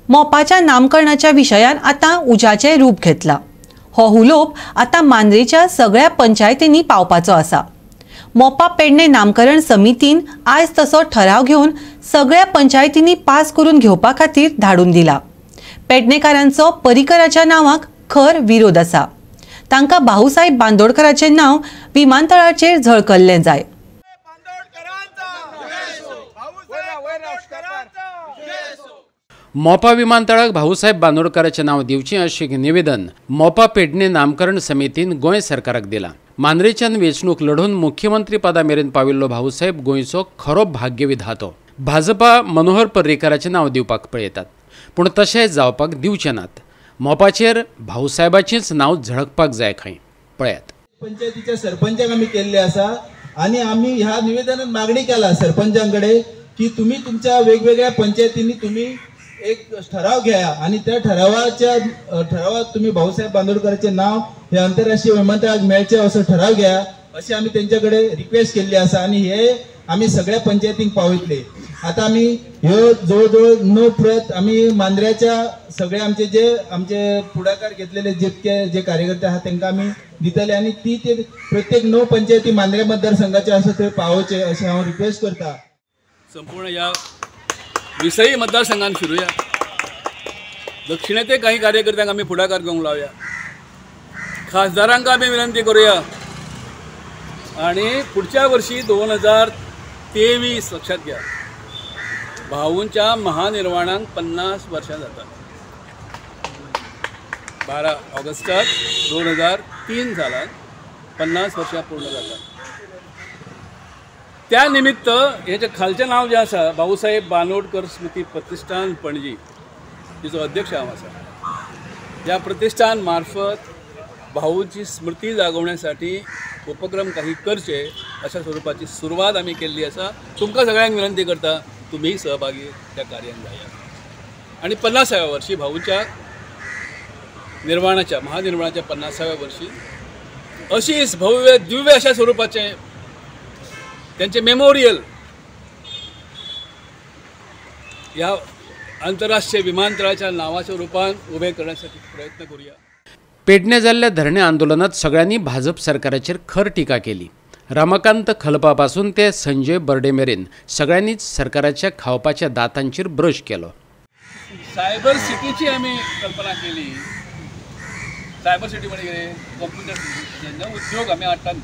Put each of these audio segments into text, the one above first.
मोपाच्या नामकरणाच्या विशयान आता उजाचे रूप घेतला। हो हुलोप आता मांद्रेच्या सगळ्या पंचायतींनी पावपाचो आसा। मोपा पेडणे नामकरण समितीन आज तसो ठराव घेवन सगळ्या पंचायतींनी पास करून घेवपा खातीर धाडून दिला। पेडणेकारांचो पर्रीकराच्या नावाक खर विरोध आसा। तांकां भाऊसाहेब बांदोडकराचें नाव विमानतळाचेर झळकल्लें जाय। मोपा विमानतळाक भाऊसाहेब बांदोडकराचें नाव दिवचें अशें निवेदन मोपा पेडणे नामकरण समितीन गोंय सरकाराक दिलां। मांद्रेच्यान वेंचणूक लढोवन मुख्यमंत्री पदा मेरेन पाविल्लो भाऊसाहेब गोंयचो खरो भाग्यविधातो। भाजपा मनोहर पर्रीकराचें नाव दिवपाक पळयतात, पूण तशें जावपाक दिवचे नात। मोपाचेर भाऊसाहेबाचेंच नाव झळकपाक जाय खंय पळयात। पंचायतीच्या सरपंचाक आमी केल्ले आसा आनी आमी ह्या निवेदनात मागणी केला सरपंचांकडे की तुम्ही तुमच्या वेगवेगळ्या पंचायतींनी तुम्ही एक ठराव घ्या आणि त्या ठरावात तुम्ही भाऊसाहेब बांदोडकरांचे नाव हे आंतरराष्ट्रीय विमानतळाक मेळचे असो ठराव घ्या अशी आम्ही त्यांच्याकडे रिक्वेस्ट केली आसा आणि हे आम्ही सगळ्या पंचायतींक पावयतले। आता आम्ही ह्यो जवळजवळ 9 प्रत आम्ही मांद्र्याच्या सगळे आमचे पुढाकार घेतलेले जे कार्यकर्ते आहात त्यांना आम्ही दितले आणि ती ते प्रत्येक 9 पंचायती मांद्रे मतदारसंघाचे आसा थंय पावोवचे अशी हांव रिक्वेस्ट करता। संपूर्ण या विषयी मतदारसंघात फिरूया, दक्षिणेचे काही कार्यकर्त्यांक आम्ही पुढाकार घेऊन लावया, खासदारांक आम्ही विनंती करूया आणि पुढच्या वर्षी 2023 लक्षात घ्या, भाऊंच्या महानिर्वाणाक 50 वर्षां जातात। 12 ऑगस्टात 2003 सालात 50 वर्षां पूर्ण जातात। त्या निमित्त हेचे खालचे नाव जे आसा भाऊसाहेब बांदोडकर स्मृती प्रतिष्ठान पणजी, तिचो अध्यक्ष हांव आसा। ह्या प्रतिष्ठान मार्फत भाऊची स्मृती जागोवण्यासाठी उपक्रम काही करचे अशा स्वरूपाची सुरुवात आम्ही केल्ली आसा। तुमकां सगळ्यांक विनंती करता तुम्ही सहभागी त्या कार्यान जाया आणि 50व्या वर्षी भाऊच्या महानिर्वाणाच्या 50व्या वर्षी अशीच भव्य दिव्य अशा स्वरूपाचे त्यांचे मेमोरियल या आंतरराष्ट्रीय विमानतळाच्या नावाच्या रूपान उभे करण्यासाठी प्रयत्न करूया। पेडणे जाल्ल्या धरणे आंदोलनात सगळ्यांनी भाजप सरकाराचेर खर टिका केली। रमाकांत खलपा पासून ते संजय बर्डे मेरेन सगळ्यांनीच सरकाराच्या खावपाच्या दातांचेर ब्रश केलो। सायबर सिटीची आम्ही कल्पना केली। सायबर सिटी म्हणजे कॉम्प्युटर उद्योग आम्ही हाडटात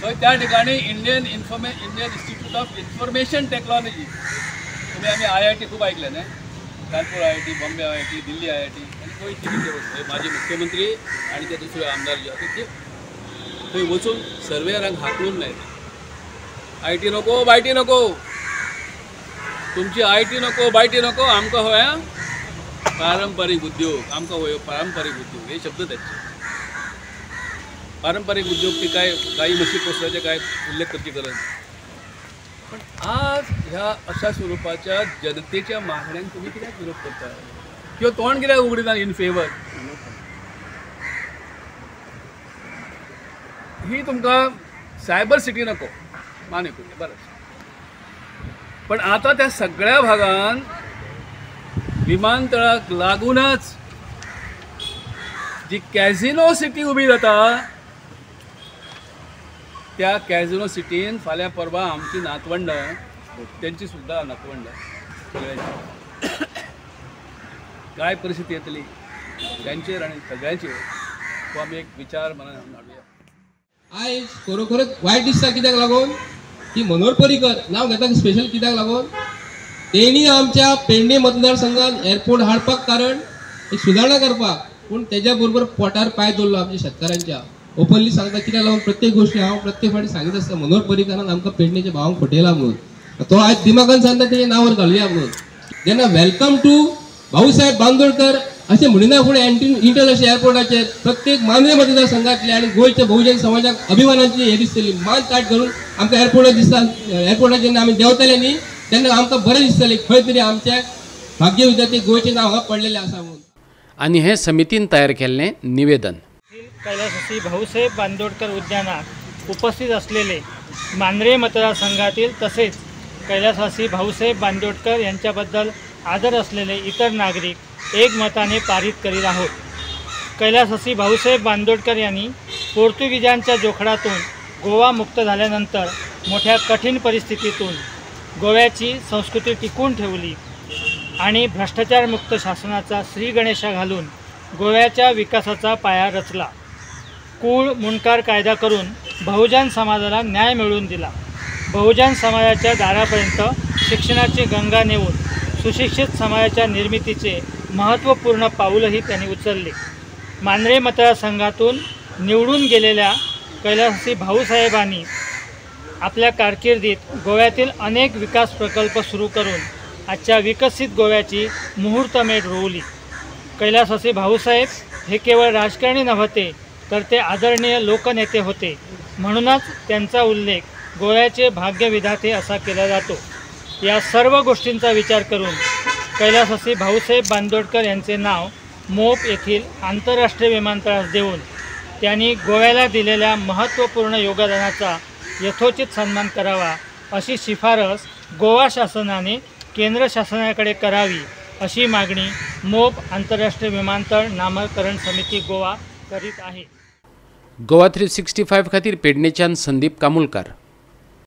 थंय त्या ठिकाणी Indian institute of information technology तुम्ही आम्ही IIT खूप ऐकलं ना, Kanpur IIT, Bombay IIT, Delhi IIT आणि गोंयची माझे मुख्यमंत्री आणि ते दुसरे आमदार जे आहेत ते थंय वचून सर्वेयरांक हाकलून लायले IT नको बायटी नको, तुमची IT नको बायटी नको, आमकां होया पारंपरीक उद्योग, आमकां होयो पारंपरीक उद्योग, हे शब्द त्याचे पारंपरिक उद्योग ते काही म्हशी पोसल्याचे काय उल्लेख करची गरज नाही। पण आज ह्या अशा स्वरूपाच्या जनतेच्या मागण्यांक तुम्ही कित्याक विरोध करता किंवा तोंड कित्याक उगडिना इन फेवर? ही तुमकां सायबर सिटी नको माने करूया बरं, पण आता त्या सगळ्या भागान विमानतळाक लागूनच जी कॅझिनो सिटी उभी जाता त्या कॅझिनो सिटीन फाल्यां परवा आमची नातवंड त्यांची सुद्धा नातवंड काय परिस्थिती येतली त्यांचेर आणि सगळ्यांचेर तो आमी एक विचार मनात हाडूया। आयज खरोखरच वायट दिसता कित्याक लागून की मनोहर पर्रीकर नाव घेता स्पेशल कित्याक लागून तेणी आमच्या पेडणे मतदारसंघात एअरपोर्ट हाडपाक कारण एक सुदारणा करपाक, पूण तेज्या बरोबर पोटार पांय दवरलो आमच्या शेतकारांच्या। ओपनली सांगता कित्याक लागून प्रत्येक गोष्टी हांव प्रत्येक फावटी सांगीत आसता मनोहर पर्रीकरान आमकां पेडणेच्या भावांक फटयला म्हणून, तो आज दिमागान सांगता तेजे नांवार घालुया म्हणून। जेन्ना वेलकम टू भाऊसाहेब बांदोडकर अशें म्हणिना फुडें इंटरनॅशनल एअरपोर्टाचेर प्रत्येक मांद्रे मतदारसंघातले आनी गोंयच्या बहुजन समाजाक अभिमानाची हे दिसतली मान ताट घालून आमकां एअरपोर्टार दिसता। एअरपोर्टार जेन्ना आमी देंवतले न्ही तेन्ना आमकां बरें दिसतलें खंय तरी आमच्या भाग्य विधाते गोंयचें नांव हांगा पडलेलें आसा म्हणून। आणि हे समितीन तयार केल्लें निवेदन कैलासवासी भाऊसाहेब बांदोडकर उद्यानात उपस्थित असलेले मांद्रे मतदारसंघातील तसेच कैलासवासी भाऊसाहेब बांदोडकर यांच्याबद्दल आदर असलेले इतर नागरिक एकमताने पारित करीत आहोत. कैलासवासी भाऊसाहेब बांदोडकर यांनी पोर्तुगीजांच्या जोखडातून गोवा मुक्त झाल्यानंतर मोठ्या कठीण परिस्थितीतून गोव्याची संस्कृती टिकवून ठेवली आणि भ्रष्टाचारमुक्त शासनाचा श्रीगणेशा घालून गोव्याच्या विकासाचा पाया रचला. कुळ मुंडकार कायदा करून बहुजन समाजाला न्याय मिळवून दिला. बहुजन समाजाच्या दारापर्यंत शिक्षणाची गंगा नेऊन सुशिक्षित समाजाच्या निर्मितीचे महत्त्वपूर्ण पाऊलही त्यांनी उचलले. मांद्रे मतदारसंघातून निवडून गेलेल्या कैलासवासी भाऊसाहेबांनी आपल्या कारकिर्दीत गोव्यातील अनेक विकास प्रकल्प सुरू करून आजच्या विकसित गोव्याची मुहूर्तमेढ रोवली. कैलासवासी भाऊसाहेब हे केवळ राजकारणी नव्हते, तर ते आदरणीय लोकनेते होते. म्हणूनच त्यांचा उल्लेख गोव्याचे भाग्यविधाते असा केला जातो. या सर्व गोष्टींचा विचार करून कैलासवासी भाऊसाहेब बांदोडकर यांचे नाव मोप येथील आंतरराष्ट्रीय विमानतळास देऊन त्यांनी गोव्याला दिलेल्या महत्त्वपूर्ण योगदानाचा यथोचित सन्मान करावा अशी शिफारस गोवा शासनाने केंद्र शासनाकडे करावी अशी मागणी मोप आंतरराष्ट्रीय विमानतळ नामकरण समिती गोवा करीत आहे. गोवा 365 खातीर पेडणेच्यान संदीप कामुलकार.